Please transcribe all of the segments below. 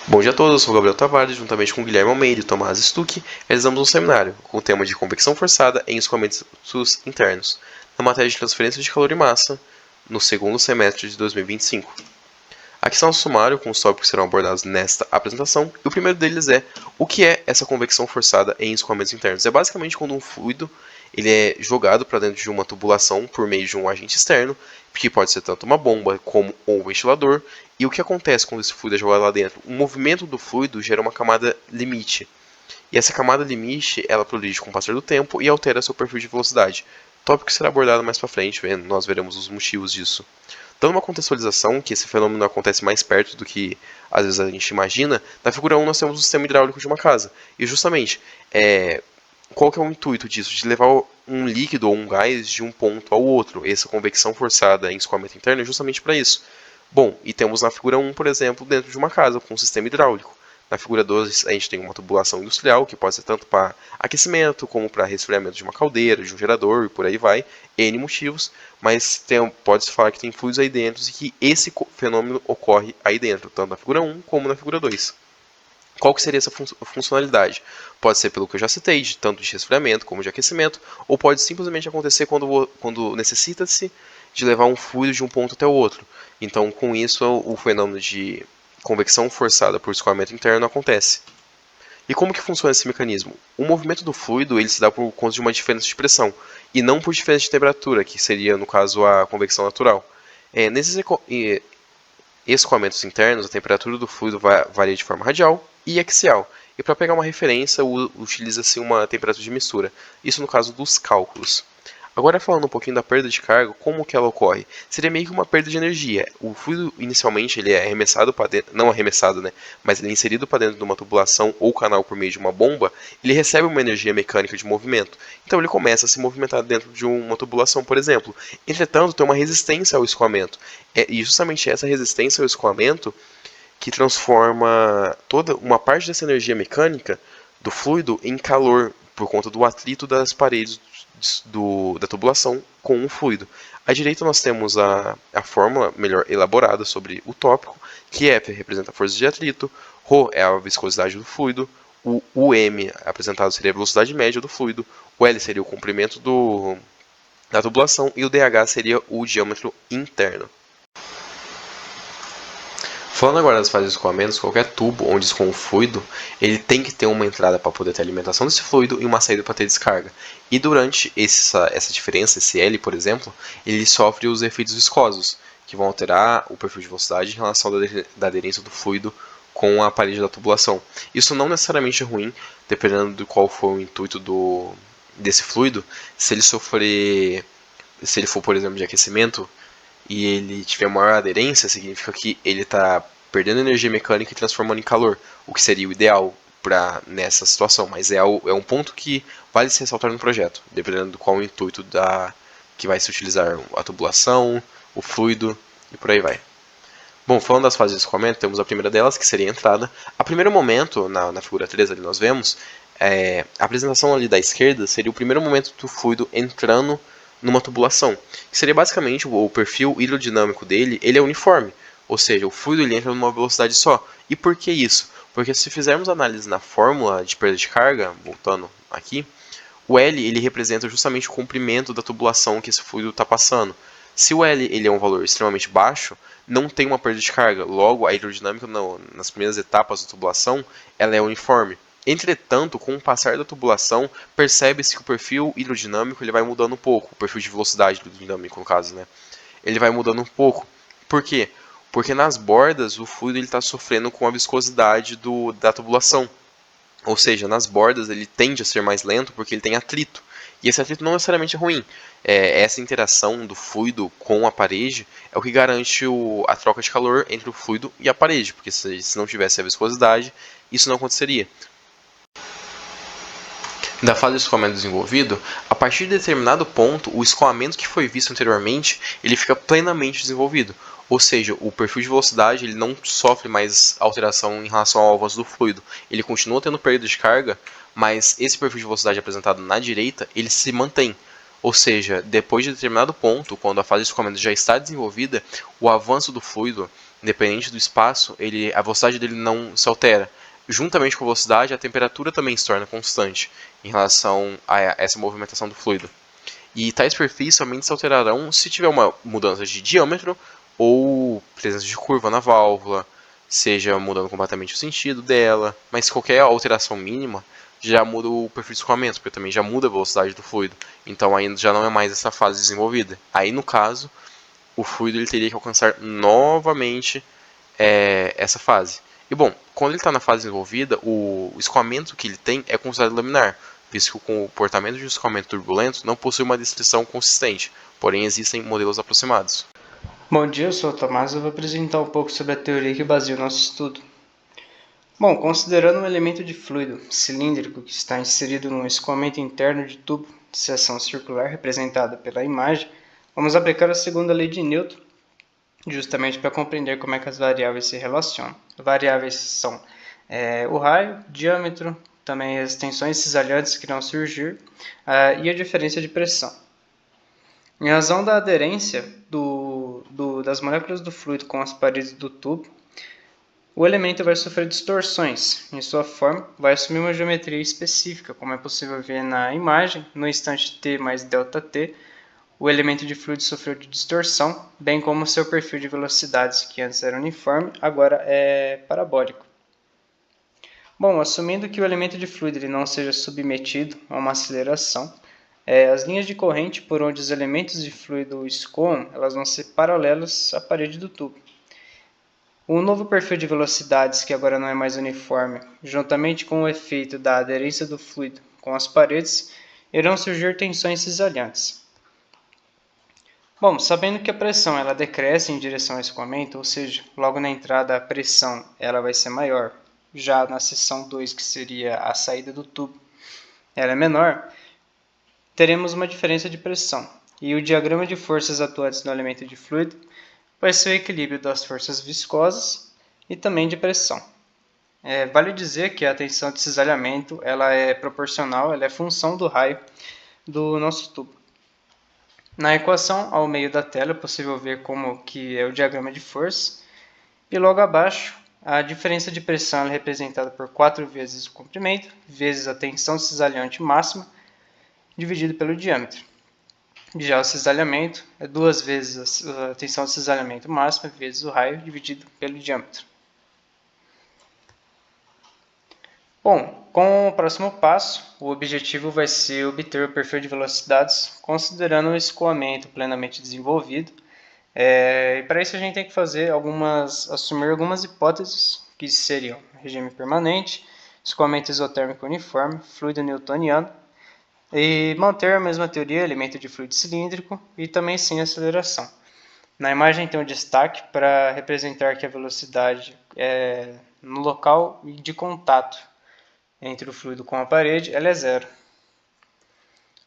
Bom dia a todos, eu sou o Gabriel Tavares, juntamente com o Guilherme Almeida e Tomás Stuck, realizamos um seminário com o tema de convecção forçada em escoamentos internos, na matéria de transferência de calor e massa, no segundo semestre de 2025. Aqui está um sumário com os tópicos que serão abordados nesta apresentação, e o primeiro deles é o que é essa convecção forçada em escoamentos internos. É basicamente quando um fluido ele é jogado para dentro de uma tubulação por meio de um agente externo, que pode ser tanto uma bomba como um ventilador, e o que acontece quando esse fluido é jogado lá dentro? O movimento do fluido gera uma camada limite, e essa camada limite ela progride com o passar do tempo e altera seu perfil de velocidade. Tópico que será abordado mais para frente, nós veremos os motivos disso. Dando uma contextualização, que esse fenômeno acontece mais perto do que às vezes a gente imagina, na figura 1 nós temos o sistema hidráulico de uma casa. E justamente, qual que é o intuito disso? De levar um líquido ou um gás de um ponto ao outro. Essa convecção forçada em escoamento interno é justamente para isso. Bom, e temos na figura 1, por exemplo, dentro de uma casa com um sistema hidráulico. Na figura 2, a gente tem uma tubulação industrial, que pode ser tanto para aquecimento, como para resfriamento de uma caldeira, de um gerador, e por aí vai, N motivos, mas pode-se falar que tem fluidos aí dentro e que esse fenômeno ocorre aí dentro, tanto na figura 1 como na figura 2. Qual que seria essa funcionalidade? Pode ser pelo que eu já citei, de tanto de resfriamento como de aquecimento, ou pode simplesmente acontecer quando necessita-se de levar um fluido de um ponto até o outro. Então, com isso, o fenômeno de convecção forçada por escoamento interno acontece. E como que funciona esse mecanismo? O movimento do fluido ele se dá por conta de uma diferença de pressão, e não por diferença de temperatura, que seria, no caso, a convecção natural. Nesses escoamentos internos, a temperatura do fluido varia de forma radial e axial. E para pegar uma referência, utiliza-se uma temperatura de mistura. Isso no caso dos cálculos. Agora falando um pouquinho da perda de carga, como que ela ocorre? Seria meio que uma perda de energia. O fluido inicialmente ele é arremessado para dentro, não arremessado, né? Mas ele é inserido para dentro de uma tubulação ou canal por meio de uma bomba. Ele recebe uma energia mecânica de movimento. Então ele começa a se movimentar dentro de uma tubulação, por exemplo. Entretanto, tem uma resistência ao escoamento. E justamente essa resistência ao escoamento que transforma toda uma parte dessa energia mecânica do fluido em calor por conta do atrito das paredes da tubulação com o fluido. À direita nós temos a fórmula melhor elaborada sobre o tópico, que F representa a força de atrito, ρ é a viscosidade do fluido, o M apresentado seria a velocidade média do fluido, o L seria o comprimento da tubulação e o DH seria o diâmetro interno. Falando agora das fases de escoamento, qualquer tubo onde escoa um fluido, ele tem que ter uma entrada para poder ter alimentação desse fluido e uma saída para ter descarga. E durante essa diferença, esse L, por exemplo, ele sofre os efeitos viscosos, que vão alterar o perfil de velocidade em relação da aderência do fluido com a parede da tubulação. Isso não necessariamente é ruim, dependendo de qual for o intuito desse fluido. Se ele for, por exemplo, de aquecimento, e ele tiver maior aderência, significa que ele está perdendo energia mecânica e transformando em calor, o que seria o ideal nessa situação, mas é um ponto que vale se ressaltar no projeto, dependendo do qual o intuito que vai se utilizar a tubulação, o fluido e por aí vai. Bom, falando das fases de escoamento, temos a primeira delas, que seria a entrada. A primeiro momento, na figura 3 ali nós vemos, a apresentação ali da esquerda seria o primeiro momento do fluido entrando numa tubulação, que seria basicamente o perfil hidrodinâmico dele, ele é uniforme, ou seja, o fluido ele entra numa velocidade só. E por que isso? Porque se fizermos análise na fórmula de perda de carga, voltando aqui, o L ele representa justamente o comprimento da tubulação que esse fluido está passando. Se o L ele é um valor extremamente baixo, não tem uma perda de carga, logo a aerodinâmica nas primeiras etapas da tubulação ela é uniforme. Entretanto, com o passar da tubulação, percebe-se que o perfil hidrodinâmico ele vai mudando um pouco, o perfil de velocidade hidrodinâmico no caso, né? Ele vai mudando um pouco. Por quê? Porque nas bordas o fluido está sofrendo com a viscosidade da tubulação. Ou seja, nas bordas ele tende a ser mais lento porque ele tem atrito. E esse atrito não necessariamente é ruim. Essa interação do fluido com a parede é o que garante a troca de calor entre o fluido e a parede, porque se não tivesse a viscosidade, isso não aconteceria. Da fase de escoamento desenvolvido, a partir de determinado ponto, o escoamento que foi visto anteriormente, ele fica plenamente desenvolvido. Ou seja, o perfil de velocidade ele não sofre mais alteração em relação ao avanço do fluido. Ele continua tendo perda de carga, mas esse perfil de velocidade apresentado na direita, ele se mantém. Ou seja, depois de determinado ponto, quando a fase de escoamento já está desenvolvida, o avanço do fluido independente do espaço, a velocidade dele não se altera. Juntamente com a velocidade, a temperatura também se torna constante em relação a essa movimentação do fluido. E tais perfis somente se alterarão se tiver uma mudança de diâmetro ou presença de curva na válvula, seja mudando completamente o sentido dela, mas qualquer alteração mínima já muda o perfil de escoamento, porque também já muda a velocidade do fluido. Então aí já não é mais essa fase desenvolvida. Aí no caso, o fluido ele teria que alcançar novamente essa fase. E bom, quando ele está na fase desenvolvida, o escoamento que ele tem é considerado laminar, visto que o comportamento de um escoamento turbulento não possui uma descrição consistente, porém existem modelos aproximados. Bom dia, eu sou o Tomás e vou apresentar um pouco sobre a teoria que baseia o nosso estudo. Bom, considerando um elemento de fluido cilíndrico que está inserido num escoamento interno de tubo de seção circular representada pela imagem, vamos aplicar a segunda lei de Newton, justamente para compreender como é que as variáveis se relacionam. As variáveis são o raio, diâmetro, também as tensões cisalhantes que irão surgir e a diferença de pressão. Em razão da aderência das moléculas do fluido com as paredes do tubo, o elemento vai sofrer distorções. Em sua forma, vai assumir uma geometria específica, como é possível ver na imagem. No instante t mais ΔT, o elemento de fluido sofreu de distorção, bem como seu perfil de velocidades, que antes era uniforme, agora é parabólico. Bom, assumindo que o elemento de fluido ele não seja submetido a uma aceleração, as linhas de corrente por onde os elementos de fluido escoam, elas vão ser paralelas à parede do tubo. O novo perfil de velocidades, que agora não é mais uniforme, juntamente com o efeito da aderência do fluido com as paredes, irão surgir tensões cisalhantes. Bom, sabendo que a pressão ela decresce em direção ao escoamento, ou seja, logo na entrada a pressão ela vai ser maior, já na seção 2, que seria a saída do tubo, ela é menor, teremos uma diferença de pressão. E o diagrama de forças atuantes no elemento de fluido vai ser o equilíbrio das forças viscosas e também de pressão. Vale dizer que a tensão de cisalhamento ela é proporcional, ela é função do raio do nosso tubo. Na equação ao meio da tela é possível ver como que é o diagrama de força e logo abaixo a diferença de pressão é representada por 4 vezes o comprimento vezes a tensão cisalhante máxima dividido pelo diâmetro. Já o cisalhamento é 2 vezes a tensão de cisalhamento máxima vezes o raio dividido pelo diâmetro. Bom, com o próximo passo, o objetivo vai ser obter o perfil de velocidades considerando o escoamento plenamente desenvolvido. E para isso a gente tem que assumir algumas hipóteses que seriam regime permanente, escoamento isotérmico uniforme, fluido newtoniano, e manter a mesma teoria, elemento de fluido cilíndrico e também sem aceleração. Na imagem tem um destaque para representar que a velocidade é no local de contato entre o fluido com a parede, ela é zero.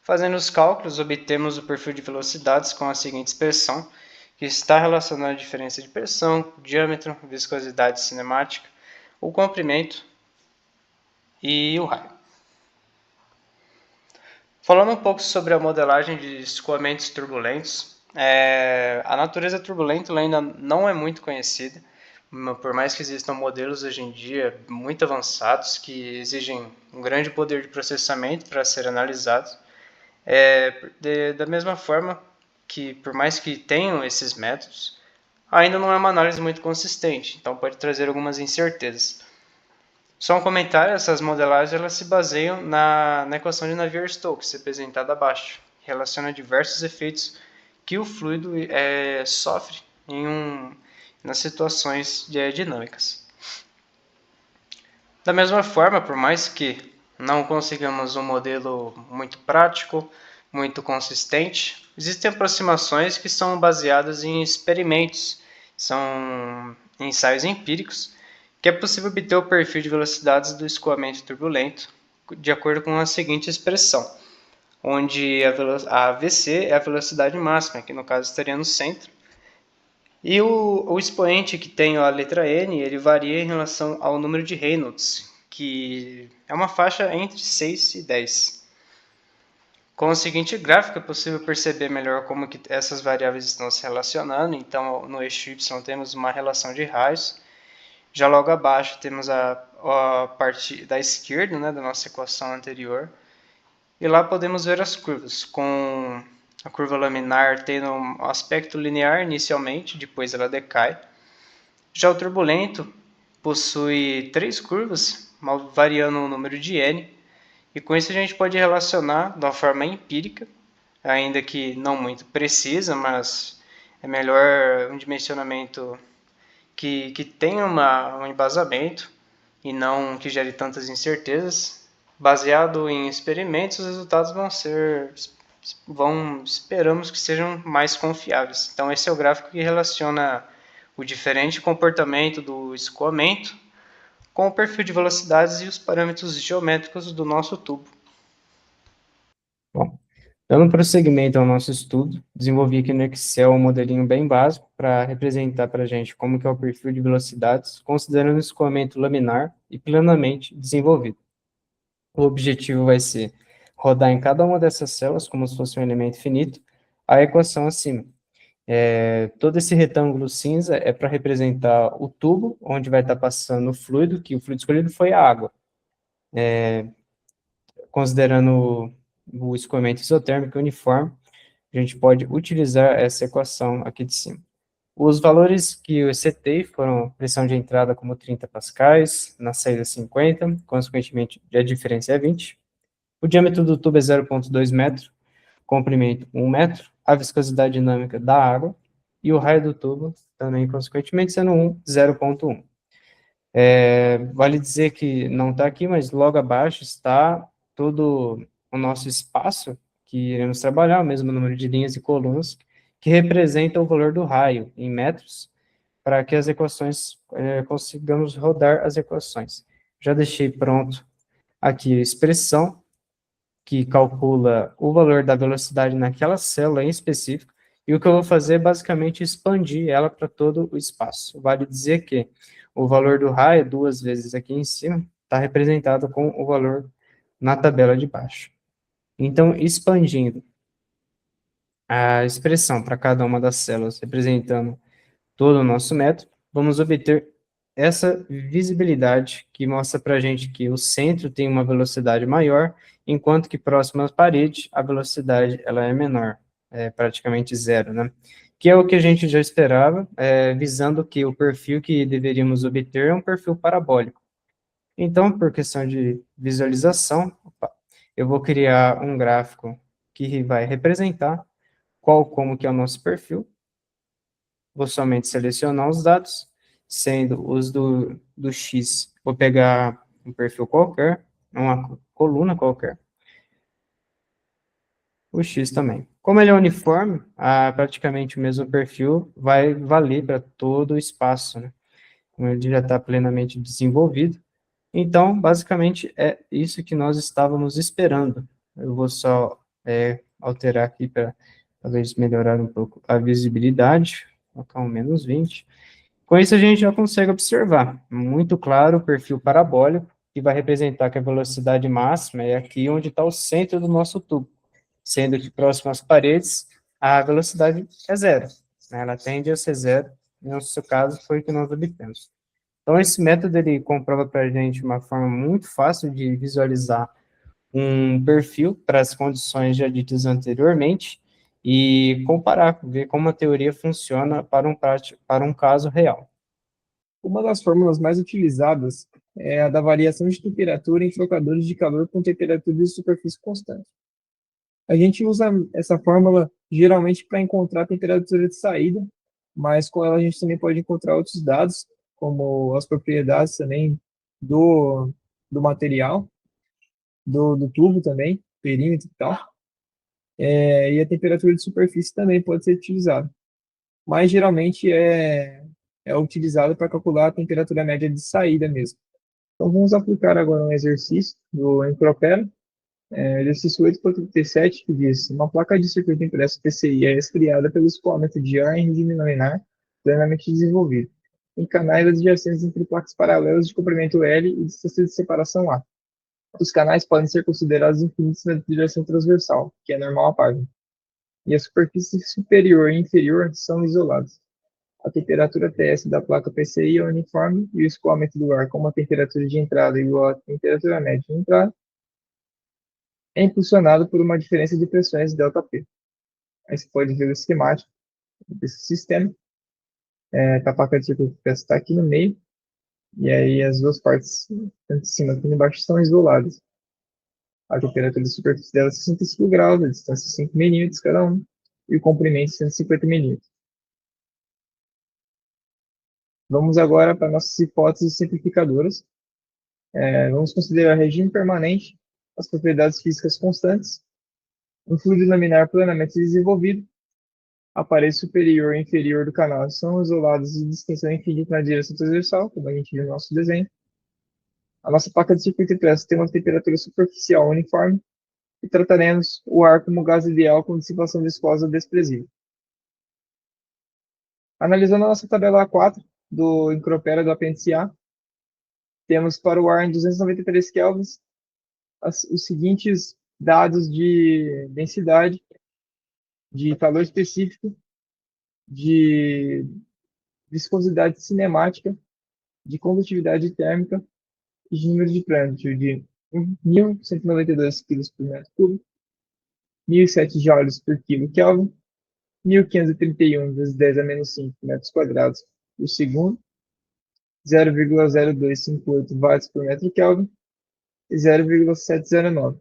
Fazendo os cálculos, obtemos o perfil de velocidades com a seguinte expressão, que está relacionando a diferença de pressão, diâmetro, viscosidade cinemática, o comprimento e o raio. Falando um pouco sobre a modelagem de escoamentos turbulentos, a natureza turbulenta ainda não é muito conhecida, por mais que existam modelos hoje em dia muito avançados que exigem um grande poder de processamento para ser analisados. Da mesma forma que, por mais que tenham esses métodos, ainda não é uma análise muito consistente, então pode trazer algumas incertezas. Só um comentário, essas modelagens elas se baseiam na equação de Navier-Stokes, representada abaixo, que relaciona diversos efeitos que o fluido sofre nas situações dinâmicas. Da mesma forma, por mais que não consigamos um modelo muito prático, muito consistente, existem aproximações que são baseadas em experimentos, são ensaios empíricos, que é possível obter o perfil de velocidades do escoamento turbulento de acordo com a seguinte expressão, onde a VC é a velocidade máxima, que no caso estaria no centro, e o expoente que tem a letra N, ele varia em relação ao número de Reynolds, que é uma faixa entre 6 e 10. Com o seguinte gráfico é possível perceber melhor como que essas variáveis estão se relacionando. Então, no eixo Y temos uma relação de raios. Já logo abaixo temos a parte da esquerda, né, da nossa equação anterior. E lá podemos ver as curvas, com a curva laminar tendo um aspecto linear inicialmente, depois ela decai. Já o turbulento possui 3 curvas, variando o número de n, e com isso a gente pode relacionar de uma forma empírica, ainda que não muito precisa, mas é melhor um dimensionamento que tenha um embasamento e não que gere tantas incertezas. Baseado em experimentos, os resultados esperamos que sejam mais confiáveis. Então esse é o gráfico que relaciona o diferente comportamento do escoamento com o perfil de velocidades e os parâmetros geométricos do nosso tubo. Bom, dando prosseguimento ao nosso estudo, desenvolvi aqui no Excel um modelinho bem básico para representar para a gente como que é o perfil de velocidades, considerando o escoamento laminar e plenamente desenvolvido. O objetivo vai ser rodar em cada uma dessas células, como se fosse um elemento finito, a equação acima. Todo esse retângulo cinza é para representar o tubo, onde vai estar passando o fluido, que o fluido escolhido foi a água. Considerando o escoamento isotérmico uniforme, a gente pode utilizar essa equação aqui de cima. Os valores que eu setei foram pressão de entrada como 30 pascais, na saída 50, consequentemente a diferença é 20. O diâmetro do tubo é 0,2 metro, comprimento 1 metro, a viscosidade dinâmica da água, e o raio do tubo também, consequentemente, sendo 0,1. Vale dizer que não está aqui, mas logo abaixo está todo o nosso espaço que iremos trabalhar, o mesmo número de linhas e colunas, que representa o valor do raio em metros, para que as equações, consigamos rodar as equações. Já deixei pronto aqui a expressão, que calcula o valor da velocidade naquela célula em específico, e o que eu vou fazer é basicamente expandir ela para todo o espaço. Vale dizer que o valor do raio, 2 vezes aqui em cima, está representado com o valor na tabela de baixo. Então, expandindo a expressão para cada uma das células, representando todo o nosso método, vamos obter essa visibilidade que mostra para a gente que o centro tem uma velocidade maior, enquanto que próximo à parede, a velocidade ela é menor, praticamente zero, né? Que é o que a gente já esperava, visando que o perfil que deveríamos obter é um perfil parabólico. Então, por questão de visualização, eu vou criar um gráfico que vai representar como que é o nosso perfil. Vou somente selecionar os dados, sendo os do X, vou pegar um perfil qualquer, uma coluna qualquer, o X também. Como ele é uniforme, praticamente o mesmo perfil vai valer para todo o espaço, né? Como ele já está plenamente desenvolvido. Então, basicamente, é isso que nós estávamos esperando. Eu vou só alterar aqui para talvez melhorar um pouco a visibilidade, colocar um -20. Com isso, a gente já consegue observar muito claro o perfil parabólico, que vai representar que a velocidade máxima é aqui onde está o centro do nosso tubo, sendo que próximo às paredes, a velocidade é zero, né? Ela tende a ser zero, no nosso caso foi o que nós obtemos. Então, esse método, ele comprova para a gente uma forma muito fácil de visualizar um perfil para as condições já ditas anteriormente e comparar, ver como a teoria funciona para um caso real. Uma das fórmulas mais utilizadas é a da variação de temperatura em trocadores de calor com temperatura de superfície constante. A gente usa essa fórmula geralmente para encontrar a temperatura de saída, mas com ela a gente também pode encontrar outros dados, como as propriedades também do material, do tubo também, perímetro e tal. E a temperatura de superfície também pode ser utilizada. Mas geralmente é utilizado para calcular a temperatura média de saída mesmo. Então vamos aplicar agora um exercício do Empropera, exercício 8.37, que diz: uma placa de circuito impresso PCI é resfriada pelo escoamento de ar em regime laminar plenamente desenvolvido, em canais adjacentes entre placas paralelas de comprimento L e distância de separação A. Os canais podem ser considerados infinitos na direção transversal, que é normal à página, e a superfície superior e inferior são isolados. A temperatura TS da placa PCI é uniforme e o escoamento do ar com uma temperatura de entrada igual à temperatura média de entrada é impulsionado por uma diferença de pressões ΔP. Aí você pode ver o esquemático desse sistema. A placa de circuito está aqui no meio, e aí as duas partes, tanto em cima quanto embaixo, estão isoladas. A temperatura da superfície dela é 65 graus, a distância 5 milímetros cada um, e o comprimento 150 milímetros. Vamos agora para nossas hipóteses simplificadoras. Vamos considerar regime permanente, as propriedades físicas constantes, um fluido laminar plenamente desenvolvido, a parede superior e inferior do canal são isolados de extensão infinita na direção transversal, como a gente viu no nosso desenho. A nossa placa de circuito impresso tem uma temperatura superficial uniforme e trataremos o ar como gás ideal com dissipação viscosa desprezível. Analisando a nossa tabela A4 do Encropera do apêndice A, temos para o ar em 293 kelvins os seguintes dados de densidade, de calor específico, de viscosidade cinemática, de condutividade térmica e de número de Prandtl de 1.192 kg por metro cúbico, 1.007 joules por quilo Kelvin, 1.531 vezes 10 a menos 5 metros quadrados por segundo, 0,0258 watts por metro Kelvin e 0,709.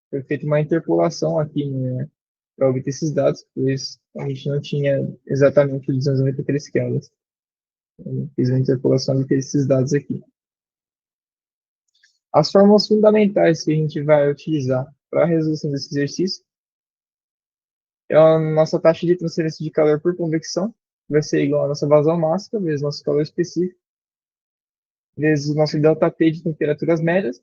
Foi feita uma interpolação aqui, né, para obter esses dados, pois a gente não tinha exatamente 293 Kelvin. Eu fiz uma interpolação e obter esses dados aqui. As fórmulas fundamentais que a gente vai utilizar para a resolução desse exercício é a nossa taxa de transferência de calor por convecção, que vai ser igual à nossa vazão máxima, vezes nosso calor específico, vezes o nosso ΔP de temperaturas médias.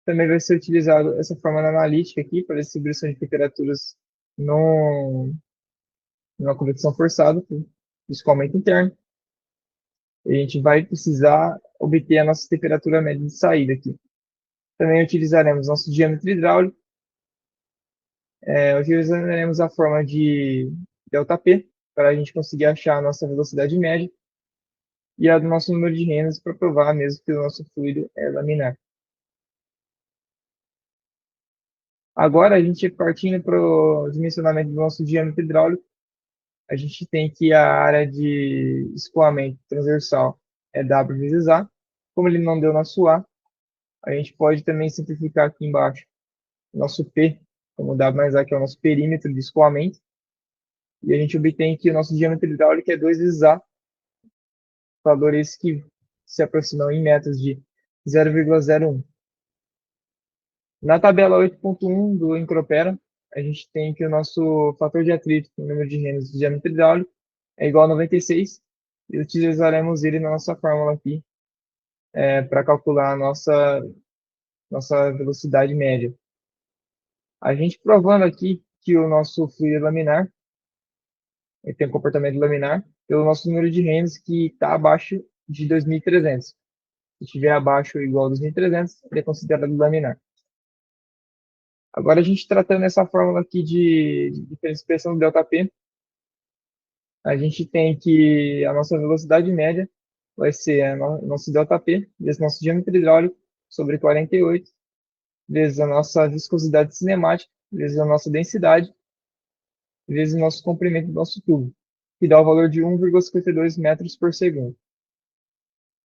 Também vai ser utilizado essa fórmula analítica aqui para distribuição de temperaturas numa convecção forçada, por escoamento interno. E a gente vai precisar obter a nossa temperatura média de saída aqui. Também utilizaremos nosso diâmetro hidráulico, utilizaremos a forma de ΔP para a gente conseguir achar a nossa velocidade média e a do nosso número de Reynolds para provar mesmo que o nosso fluido é laminar. Agora, a gente partindo para o dimensionamento do nosso diâmetro hidráulico, a gente tem que a área de escoamento transversal é W vezes A. Como ele não deu nosso A, a gente pode também simplificar aqui embaixo nosso P, como W mais A, que é o nosso perímetro de escoamento. E a gente obtém que o nosso diâmetro hidráulico é 2 vezes A, valores que se aproximam em metros de 0,01. Na tabela 8.1 do Encropera, a gente tem que o nosso fator de atrito, o número de Reynolds do diâmetro hidráulico, é igual a 96, e utilizaremos ele na nossa fórmula aqui, para calcular a nossa velocidade média. A gente provando aqui que o nosso fluido é laminar, ele tem um comportamento laminar, pelo nosso número de Reynolds que está abaixo de 2.300. Se estiver abaixo ou igual a 2.300, ele é considerado laminar. Agora, a gente tratando essa fórmula aqui de expressão do ΔP, a gente tem que a nossa velocidade média vai ser nosso ΔP, vezes nosso diâmetro hidráulico, sobre 48, vezes a nossa viscosidade cinemática, vezes a nossa densidade, vezes o nosso comprimento do nosso tubo, que dá o valor de 1,52 metros por segundo.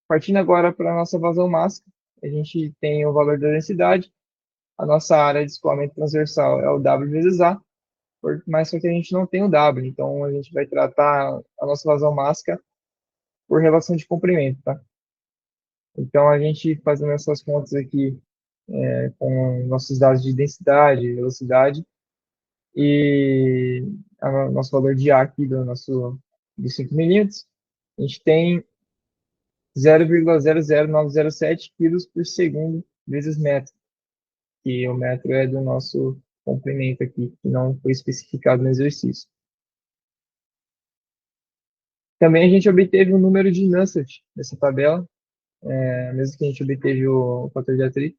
Partindo agora para a nossa vazão máxima, a gente tem o valor da densidade, a nossa área de escoamento transversal é o W vezes A, mas só que a gente não tem o W, então a gente vai tratar a nossa vazão máxima por relação de comprimento, tá? Então, a gente fazendo essas contas aqui com nossos dados de densidade, velocidade e o nosso valor de A aqui de 5 milímetros, a gente tem 0,00907 kg por segundo vezes metro, que o metro é do nosso comprimento aqui, que não foi especificado no exercício. Também a gente obteve o número de Nusselt nessa tabela, mesmo que a gente obteve o fator de atrito,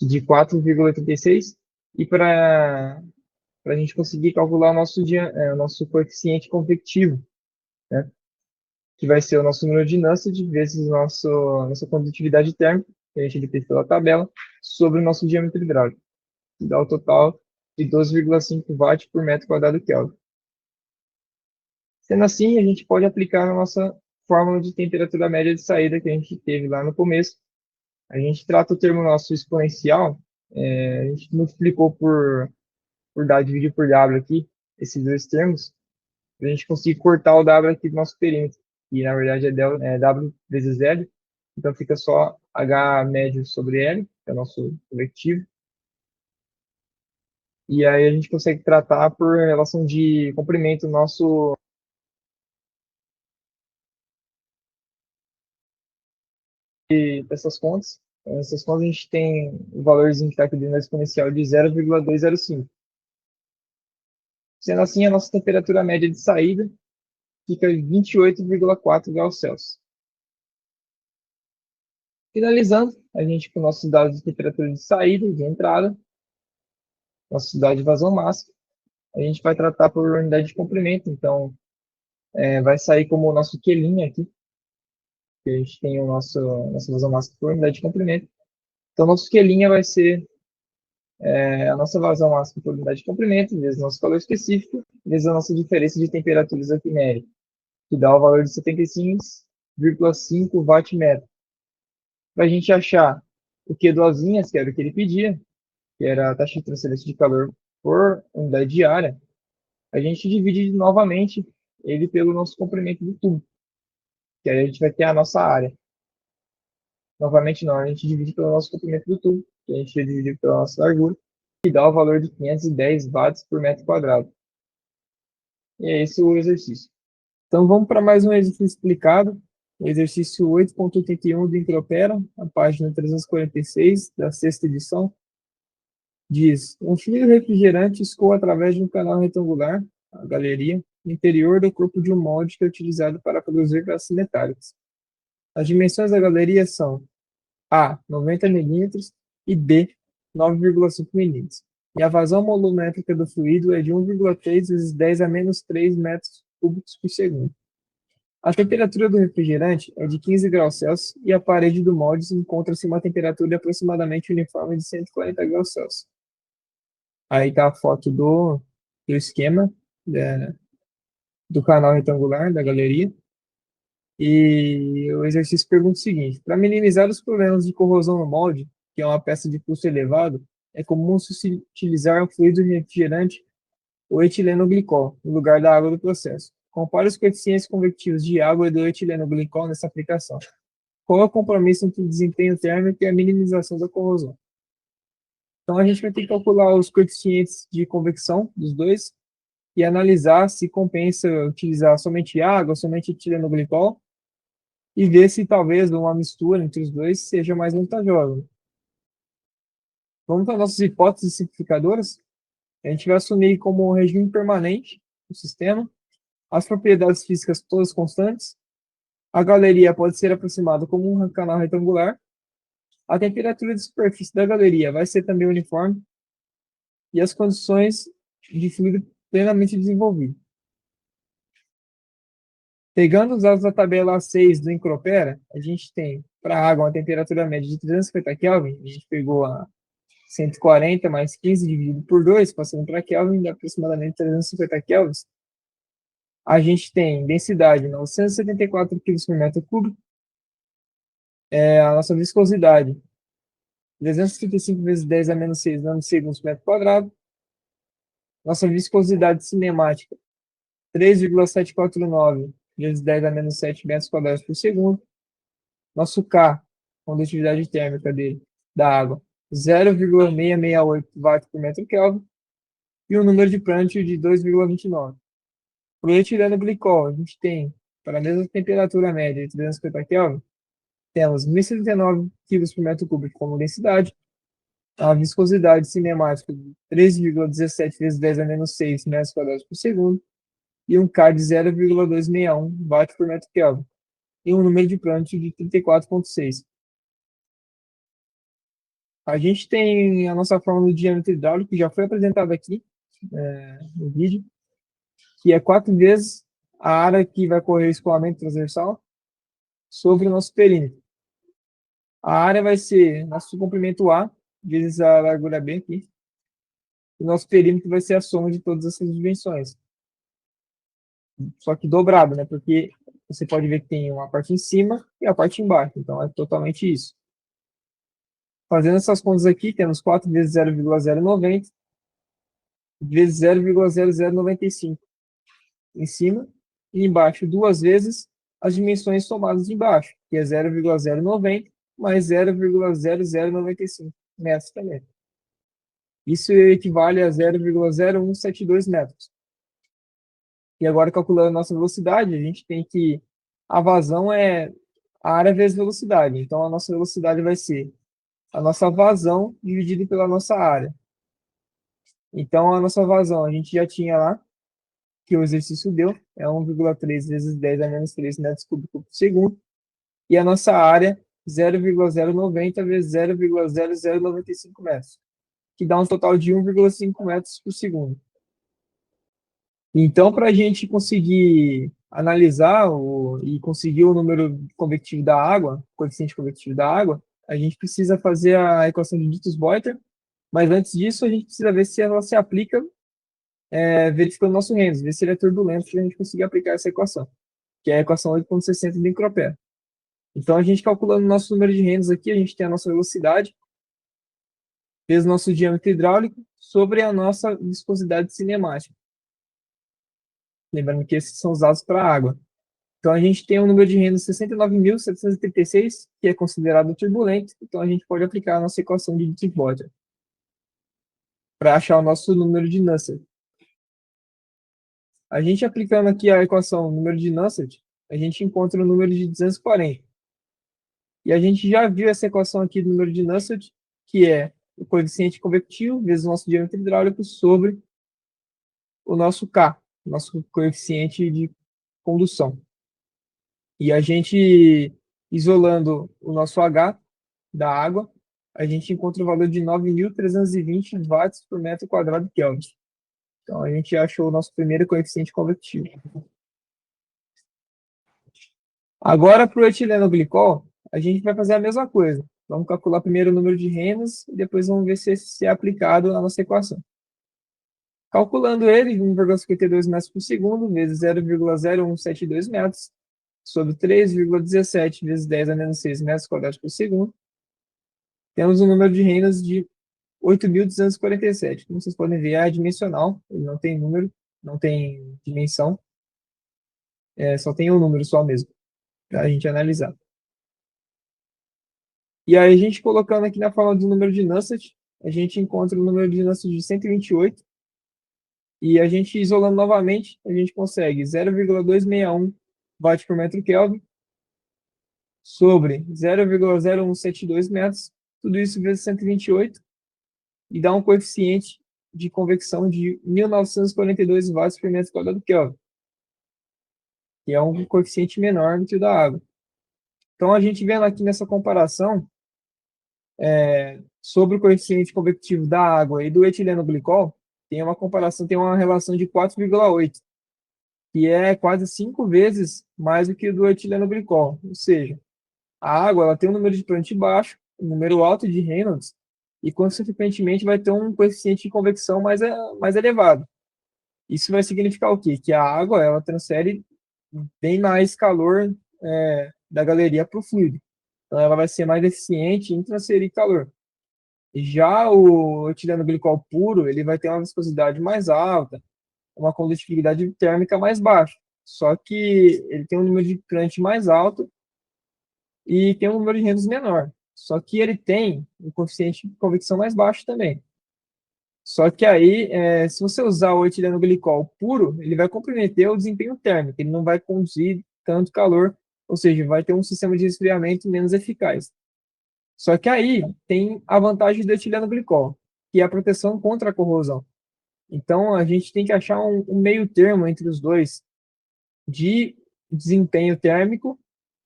de 4,86, e para a gente conseguir calcular o nosso coeficiente convectivo, né? Que vai ser o nosso número de Nusselt vezes nossa condutividade térmica, que a gente obteve pela tabela, sobre o nosso diâmetro hidráulico, que dá o total de 12,5 watts por metro quadrado Kelvin. Sendo assim, a gente pode aplicar a nossa fórmula de temperatura média de saída que a gente teve lá no começo. A gente trata o termo nosso exponencial, a gente multiplicou por W, dividir por W aqui, esses dois termos, para a gente conseguir cortar o W aqui do nosso perímetro, que na verdade é W vezes L, então fica só H médio sobre L, que é o nosso convectivo. E aí a gente consegue tratar por relação de comprimento nosso dessas contas. Essas contas a gente tem o valorzinho que está aqui dentro da exponencial de 0,205. Sendo assim, a nossa temperatura média de saída fica 28,4 graus Celsius. Finalizando, a gente com nossos dados de temperatura de saída e de entrada, nosso dado de vazão máximo, a gente vai tratar por unidade de comprimento. Então, vai sair como o nosso Q' aqui, que a gente tem nossa vazão máxima por unidade de comprimento. Então, nosso Q' vai ser a nossa vazão máxima por unidade de comprimento, vezes nosso calor específico, vezes a nossa diferença de temperaturas aqui que dá o valor de 75,5 watt-metro. Para a gente achar o Q2, que era o que ele pedia, que era a taxa de transferência de calor por unidade diária, a gente divide novamente ele pelo nosso comprimento do tubo, que aí a gente vai ter a nossa área. Novamente não, a gente divide pelo nosso comprimento do tubo, que a gente vai dividir pela nossa largura, que dá o valor de 510 watts por metro quadrado. E é esse o exercício. Então vamos para mais um exercício explicado, o exercício 8.81 do Incropera, a página 346 da sexta edição. Diz: um fluido refrigerante escoa através de um canal retangular, a galeria, no interior do corpo de um molde que é utilizado para produzir peças metálicas. As dimensões da galeria são A, 90 mm e B, 9,5 mm. E a vazão volumétrica do fluido é de 1,3 vezes 10 a menos 3 metros cúbicos por segundo. A temperatura do refrigerante é de 15 graus Celsius e a parede do molde encontra-se em uma temperatura aproximadamente uniforme de 140 graus Celsius. Aí está a foto do esquema do canal retangular da galeria. E o exercício pergunta o seguinte: para minimizar os problemas de corrosão no molde, que é uma peça de custo elevado, é comum se utilizar um fluido refrigerante ou etileno glicol no lugar da água do processo. Compare os coeficientes convectivos de água e do etileno glicol nessa aplicação. Qual é o compromisso entre o desempenho térmico e a minimização da corrosão? Então, a gente vai ter que calcular os coeficientes de convecção dos dois e analisar se compensa utilizar somente água, somente etileno glicol, e ver se talvez uma mistura entre os dois seja mais vantajosa. Vamos para nossas hipóteses simplificadoras. A gente vai assumir como regime permanente o sistema, as propriedades físicas todas constantes, a galeria pode ser aproximada como um canal retangular, a temperatura de superfície da galeria vai ser também uniforme, e as condições de fluido plenamente desenvolvido. Pegando os dados da tabela A6 do Incropera, a gente tem para a água uma temperatura média de 350 Kelvin, a gente pegou a 140 mais 15 dividido por 2, passando para Kelvin, dá aproximadamente 350 kelvins. A gente tem densidade 974 kg por metro cúbico, a nossa viscosidade 335 vezes 10 a menos 6 nanosegundos por metro quadrado, nossa viscosidade cinemática 3,749 vezes 10 a menos 7 metros quadrados por segundo, nosso K, condutividade térmica dele, da água, 0,668 watts por metro Kelvin, e o número de Prandtl de 2,29. Para o etileno glicol, a gente tem, para a mesma temperatura média de 350 Kelvin, temos 1.079 kg por metro cúbico como densidade, a viscosidade cinemática de 3,17 vezes 10 a menos 6 metros quadrados por segundo, e um K de 0,261 watt por metro Kelvin. e um número de Prandtl de 34,6. A gente tem a nossa fórmula de diâmetro hidráulico, que já foi apresentada aqui no vídeo, que é 4 vezes a área que vai correr o escoamento transversal sobre o nosso perímetro. A área vai ser nosso comprimento A, vezes a largura B aqui. O nosso perímetro vai ser a soma de todas essas dimensões. Só que dobrado, né? Porque você pode ver que tem uma parte em cima e a parte embaixo. Então, é totalmente isso. Fazendo essas contas aqui, temos 4 vezes 0,090 vezes 0,0095 em cima e embaixo 2 vezes as dimensões somadas de embaixo, que é 0,090 mais 0,0095 metros também. Isso equivale a 0,0172 metros. E agora, calculando a nossa velocidade, a gente tem que a vazão é a área vezes velocidade. Então, a nossa velocidade vai ser a nossa vazão dividida pela nossa área. Então, a nossa vazão, a gente já tinha lá, que o exercício deu, é 1,3 vezes 10 a menos 3 metros cúbicos por segundo. E a nossa área, 0,090 vezes 0,0095 metros, que dá um total de 1,5 metros por segundo. Então, para a gente conseguir analisar e conseguir o número convectivo da água, coeficiente convectivo da água, a gente precisa fazer a equação de Dittus-Boiter, mas antes disso a gente precisa ver se ela se aplica verificando o nosso Reynolds, ver se ele é turbulento para a gente conseguir aplicar essa equação, que é a equação 8,60 do micropé. Então, a gente calculando o nosso número de Reynolds aqui, a gente tem a nossa velocidade, vezes nosso diâmetro hidráulico, sobre a nossa viscosidade cinemática. Lembrando que esses são usados para água. Então, a gente tem um número de Reynolds 69.736, que é considerado turbulento. Então, a gente pode aplicar a nossa equação de Dittus-Boiter para achar o nosso número de Nusselt. A gente aplicando aqui a equação número de Nusselt, a gente encontra o número de 240. E a gente já viu essa equação aqui do número de Nusselt, que é o coeficiente convectivo vezes o nosso diâmetro hidráulico sobre o nosso K, nosso coeficiente de condução. E a gente, isolando o nosso H da água, a gente encontra o valor de 9.320 watts por metro quadrado Kelvin. Então, a gente achou o nosso primeiro coeficiente convectivo. Agora, para o etileno-glicol, a gente vai fazer a mesma coisa. Vamos calcular primeiro o número de Reynolds e depois vamos ver se é aplicado na nossa equação. Calculando ele, 1,52 metros por segundo vezes 0,0172 metros, sobre 3,17 vezes 10 a menos 6 metros quadrados por segundo, temos um número de Reynolds de 8.247. Como vocês podem ver, é adimensional, ele não tem número, não tem dimensão, só tem um número só mesmo, para a gente analisar. E aí, a gente colocando aqui na forma do número de Nusselt, a gente encontra o número de Nusselt de 128, e a gente isolando novamente, a gente consegue 0,261 watt por metro Kelvin sobre 0,0172 metros, tudo isso vezes 128, e dá um coeficiente de convecção de 1.942 watts por metro quadrado Kelvin, que é um coeficiente menor do que o da água. Então, a gente vendo aqui nessa comparação sobre o coeficiente convectivo da água e do etileno-glicol, tem uma comparação, tem uma relação de 4,8, que é quase 5 vezes mais do que o do etileno-glicol. Ou seja, a água ela tem um número de Prandtl baixo, um número alto de Reynolds, e, consequentemente, vai ter um coeficiente de convecção mais elevado. Isso vai significar o quê? Que a água ela transfere bem mais calor da galeria para o fluido. Então, ela vai ser mais eficiente em transferir calor. Já o etileno-glicol puro, ele vai ter uma viscosidade mais alta, uma condutividade térmica mais baixa. Só que ele tem um número de Prandtl mais alto e tem um número de Reynolds menor. Só que ele tem um coeficiente de convecção mais baixo também. Só que aí, se você usar o etileno-glicol puro, ele vai comprometer o desempenho térmico, ele não vai conduzir tanto calor, ou seja, vai ter um sistema de resfriamento menos eficaz. Só que aí tem a vantagem do etileno-glicol, que é a proteção contra a corrosão. Então, a gente tem que achar um meio termo entre os dois de desempenho térmico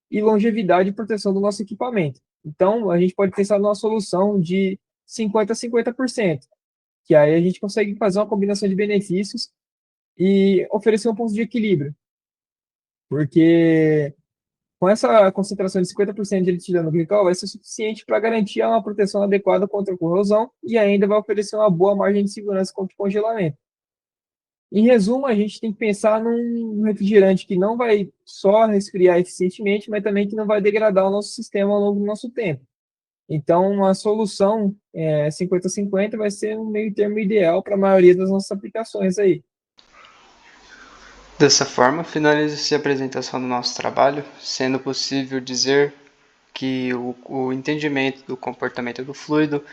e longevidade e proteção do nosso equipamento. Então, a gente pode pensar numa solução de 50% a 50%, que aí a gente consegue fazer uma combinação de benefícios e oferecer um ponto de equilíbrio, porque com essa concentração de 50% de etileno glicol vai ser suficiente para garantir uma proteção adequada contra a corrosão e ainda vai oferecer uma boa margem de segurança contra o congelamento. Em resumo, a gente tem que pensar num refrigerante que não vai só resfriar eficientemente, mas também que não vai degradar o nosso sistema ao longo do nosso tempo. Então, uma solução 50-50 vai ser um meio termo ideal para a maioria das nossas aplicações aí. Dessa forma, finaliza-se a apresentação do nosso trabalho, sendo possível dizer que o entendimento do comportamento do fluido,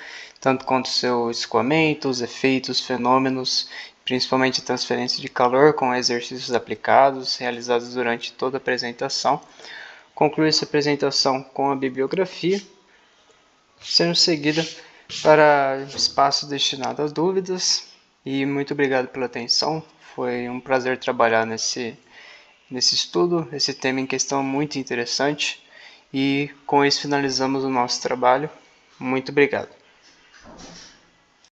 tanto quanto seu escoamento, os efeitos, fenômenos, principalmente a transferência de calor com exercícios aplicados, realizados durante toda a apresentação. Conclui essa apresentação com a bibliografia, sendo seguida para espaço destinado a dúvidas. E muito obrigado pela atenção. Foi um prazer trabalhar nesse estudo. Esse tema em questão é muito interessante. E com isso finalizamos o nosso trabalho. Muito obrigado.